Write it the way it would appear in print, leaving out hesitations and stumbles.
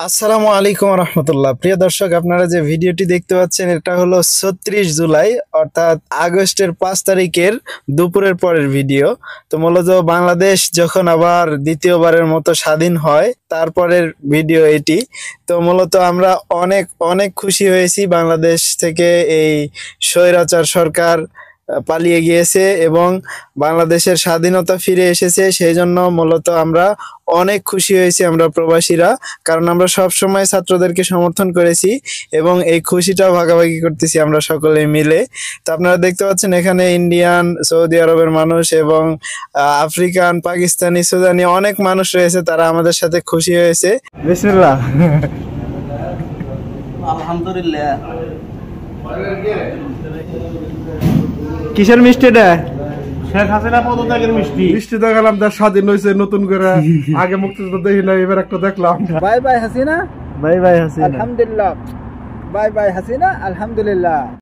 আসসালামু আলাইকুম রহমতুল্লাহ। প্রিয় দর্শক, আপনারা যে ভিডিওটি দেখতে পাচ্ছেন এটা হলো ৩৬ জুলাই অর্থাৎ আগস্টের ৫ তারিখের দুপুরের পরের ভিডিও। তো মূলত বাংলাদেশ যখন আবার দ্বিতীয়বারের মতো স্বাধীন হয় তারপরের ভিডিও এটি। তো মূলত আমরা অনেক অনেক খুশি হয়েছি, বাংলাদেশ থেকে এই স্বৈরাচার সরকার পালিয়ে গিয়েছে এবং বাংলাদেশের স্বাধীনতা ফিরে এসেছে। সেই জন্য মূলত আমরা অনেক খুশি হয়েছি আমরা প্রবাসীরা, কারণ আমরা সব সময় ছাত্রদেরকে সমর্থন করেছি এবং এই খুশিটা ভাগাভাগি করতেছি আমরা সকলে মিলে। তো আপনারা দেখতে পাচ্ছেন এখানে ইন্ডিয়ান, সৌদি আরবের মানুষ এবং আফ্রিকান, পাকিস্তানি, সুদানি অনেক মানুষ রয়েছে, তারা আমাদের সাথে খুশি হয়েছে। বিসমিল্লাহ। আলহামদুলিল্লাহ। কিসের মিষ্টি এটা? শেখ হাসিনা পদত্যাগের মিষ্টি। মিষ্টি দেখালাম, তার স্বাধীন হয়েছে নতুন করে। আগে মুক্তিযুদ্ধ দেখি না, এবার একটা দেখলাম। Bye bye Hasina, bye bye Hasina. আলহামদুলিল্লাহ। বাই বাই হাসিনা, আলহামদুলিল্লাহ।